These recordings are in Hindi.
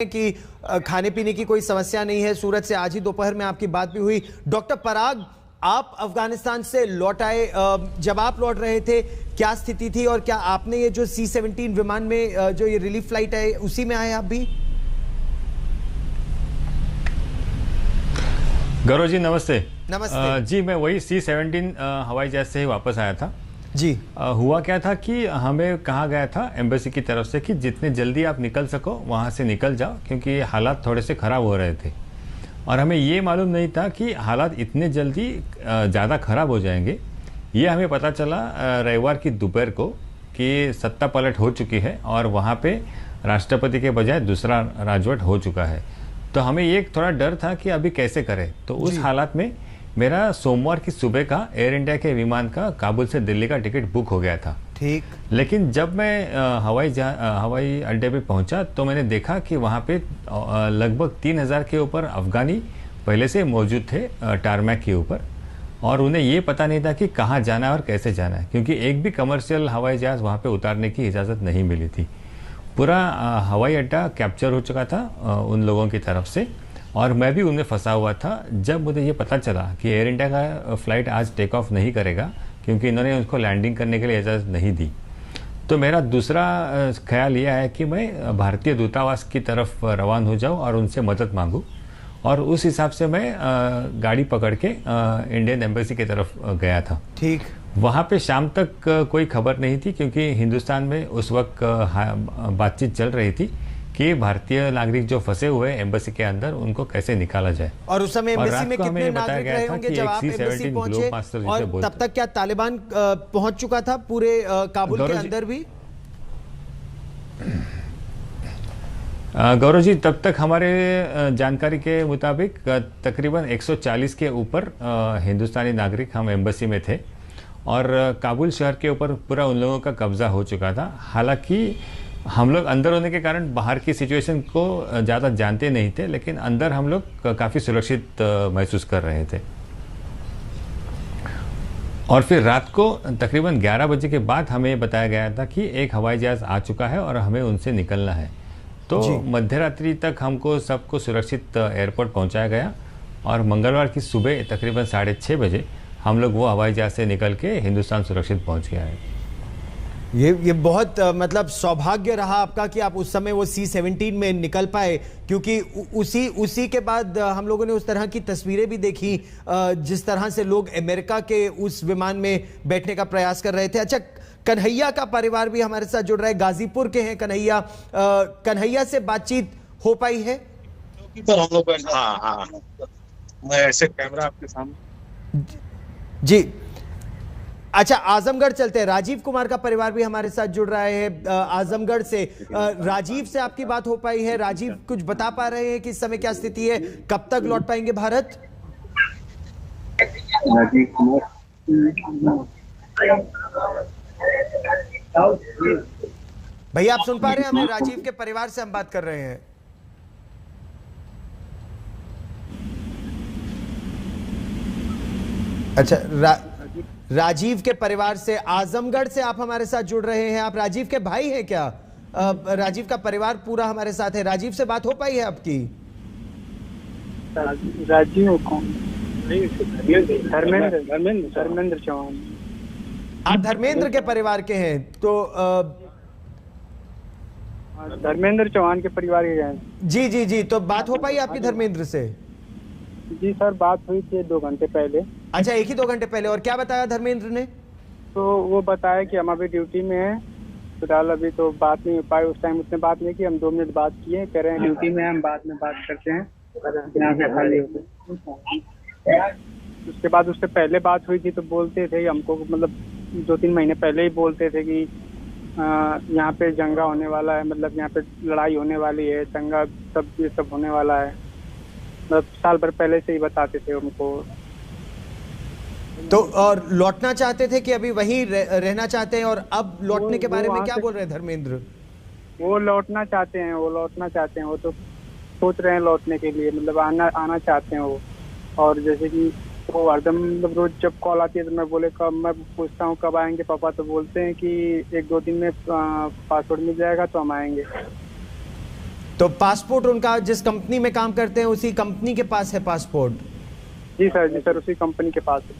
कि खाने पीने की कोई समस्या नहीं है। सूरत से आज ही दोपहर में आपकी बात भी हुई। डॉक्टर पराग, आप अफगानिस्तान से लौट आए, जब आप लौट रहे थे क्या स्थिति थी और क्या आपने ये जो C-17 विमान में जो ये रिलीफ फ्लाइट है उसी में आए आप भी? गौरव जी नमस्ते। नमस्ते। जी मैं वही C-17 हवाई जहाज से ही वापस आया था जी। हुआ क्या था कि हमें कहा गया था एम्बेसी की तरफ से कि जितने जल्दी आप निकल सको वहाँ से निकल जाओ, क्योंकि हालात थोड़े से ख़राब हो रहे थे और हमें ये मालूम नहीं था कि हालात इतने जल्दी ज़्यादा ख़राब हो जाएंगे। ये हमें पता चला रविवार की दोपहर को कि सत्ता पलट हो चुकी है और वहाँ पे राष्ट्रपति के बजाय दूसरा राजवट हो चुका है। तो हमें ये थोड़ा डर था कि अभी कैसे करें। तो उस हालात में मेरा सोमवार की सुबह का एयर इंडिया के विमान का काबुल से दिल्ली का टिकट बुक हो गया था। ठीक। लेकिन जब मैं हवाई अड्डे पे पहुंचा तो मैंने देखा कि वहाँ पे लगभग 3000 के ऊपर अफगानी पहले से मौजूद थे टारमैक के ऊपर, और उन्हें ये पता नहीं था कि कहाँ जाना है और कैसे जाना है, क्योंकि एक भी कमर्शियल हवाई जहाज़ वहाँ पे उतारने की इजाज़त नहीं मिली थी। पूरा हवाई अड्डा कैप्चर हो चुका था उन लोगों की तरफ से, और मैं भी उनमें फंसा हुआ था। जब मुझे ये पता चला कि एयर इंडिया का फ़्लाइट आज टेक ऑफ नहीं करेगा क्योंकि इन्होंने उसको लैंडिंग करने के लिए इजाज़त नहीं दी, तो मेरा दूसरा ख्याल यह है कि मैं भारतीय दूतावास की तरफ रवाना हो जाऊं और उनसे मदद मांगूं, और उस हिसाब से मैं गाड़ी पकड़ के इंडियन एम्बेसी की तरफ गया था। ठीक। वहाँ पे शाम तक कोई खबर नहीं थी, क्योंकि हिंदुस्तान में उस वक्त बातचीत चल रही थी कि भारतीय नागरिक जो फंसे हुए एम्बेसी के अंदर उनको कैसे निकाला जाए। और उस समय एम्बेसी में कितने नागरिक रहे होंगे जब आप एम्बेसी पहुंचे? और तब तक क्या तालिबान पहुंच चुका था पूरे काबुल के अंदर भी? गौरव जी तब तक हमारे जानकारी के मुताबिक तकरीबन 140 के ऊपर हिंदुस्तानी नागरिक हम एम्बेसी में थे, और काबुल शहर के ऊपर पूरा उन लोगों का कब्जा हो चुका था। हालांकि हम लोग अंदर होने के कारण बाहर की सिचुएशन को ज़्यादा जानते नहीं थे, लेकिन अंदर हम लोग काफ़ी सुरक्षित महसूस कर रहे थे। और फिर रात को तकरीबन 11 बजे के बाद हमें बताया गया था कि एक हवाई जहाज़ आ चुका है और हमें उनसे निकलना है। तो मध्य रात्रि तक हमको सबको सुरक्षित एयरपोर्ट पहुंचाया गया, और मंगलवार की सुबह तकरीबन 6:30 बजे हम लोग वो हवाई जहाज़ से निकल के हिंदुस्तान सुरक्षित पहुंच गया है। ये बहुत मतलब सौभाग्य रहा आपका कि आप उस समय वो C-17 में निकल पाए, क्योंकि उसी के बाद हम लोगों ने उस तरह की तस्वीरें भी देखी जिस तरह से लोग अमेरिका के उस विमान में बैठने का प्रयास कर रहे थे। अच्छा, कन्हैया का परिवार भी हमारे साथ जुड़ रहा है, गाजीपुर के हैं कन्हैया। कन्हैया से बातचीत हो पाई है? हाँ, मैं ऐसे कैमरा आपके सामने। जी। अच्छा, आजमगढ़ चलते हैं। राजीव कुमार का परिवार भी हमारे साथ जुड़ रहा है आजमगढ़ से। राजीव से आपकी बात हो पाई है? राजीव कुछ बता पा रहे हैं कि इस समय क्या स्थिति है, कब तक लौट पाएंगे भारत? राजीव कुमार भैया आप सुन पा रहे हैं हमें? राजीव के परिवार से हम बात कर रहे हैं। अच्छा, राजीव के परिवार से, आजमगढ़ से आप हमारे साथ जुड़ रहे हैं। आप राजीव के भाई हैं क्या? राजीव का परिवार पूरा हमारे साथ है। राजीव से बात हो पाई है आपकी? राजीव कौन? धर्मेंद्र चौहान। आप धर्मेंद्र के परिवार के हैं? तो धर्मेंद्र चौहान के परिवार के हैं। जी जी जी। तो बात हो पाई आपकी धर्मेंद्र से? जी सर, बात हुई थी 2 घंटे पहले। अच्छा, 1 ही 2 घंटे पहले। और क्या बताया धर्मेंद्र ने? तो वो बताया कि हम अभी ड्यूटी में हैं, फिलहाल अभी तो बात नहीं हो पाई। उस टाइम उसने बात नहीं की, हम 2 मिनट बात किए, कह रहे हैं ड्यूटी में हम बाद में बात करते हैं। उसके बाद उससे पहले बात हुई थी तो बोलते थे हमको, मतलब 2-3 महीने पहले ही बोलते थे कि यहाँ पे जंगा होने वाला है, मतलब यहाँ पे लड़ाई होने वाली है, दंगा सब ये सब होने वाला है। मतलब साल भर पहले से ही बताते थे उनको। तो और लौटना चाहते थे कि अभी वहीं रहना चाहते हैं? और अब लौटने के बारे में क्या बोल रहे हैं धर्मेंद्र? वो लौटना चाहते हैं, वो तो सोच रहे हैं लौटने के लिए, मतलब आना चाहते हैं वो। और जैसे कि वो हरदम मतलब रोज जब कॉल आती है तो मैं मैं पूछता हूँ कब आएंगे पापा, तो बोलते हैं कि 1-2 दिन में पासपोर्ट मिल जाएगा तो हम आएंगे। तो पासपोर्ट उनका जिस कंपनी में काम करते हैं उसी कंपनी के पास है पासपोर्ट? जी सर, उसी कंपनी के पास है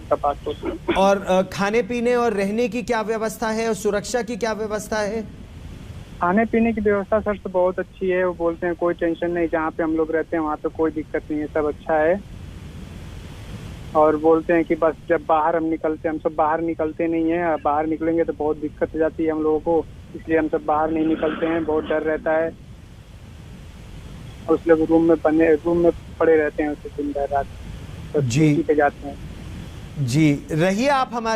उनका पासपोर्ट। और खाने पीने और रहने की क्या व्यवस्था है और सुरक्षा की क्या व्यवस्था है? खाने पीने की व्यवस्था सर तो बहुत अच्छी है। वो बोलते हैं कोई टेंशन नहीं, जहाँ पे हम लोग रहते हैं वहाँ पे कोई दिक्कत नहीं है, सब अच्छा है। और बोलते हैं कि बस जब बाहर हम सब बाहर निकलते नहीं हैं, बाहर निकलेंगे तो बहुत दिक्कत हो जाती है हम लोगों को, इसलिए हम सब बाहर नहीं निकलते हैं, बहुत डर रहता है। और उस लोग रूम में पड़े रहते हैं उसे दिन भर रात, जी पे जाते हैं। जी, रहिए आप हमारे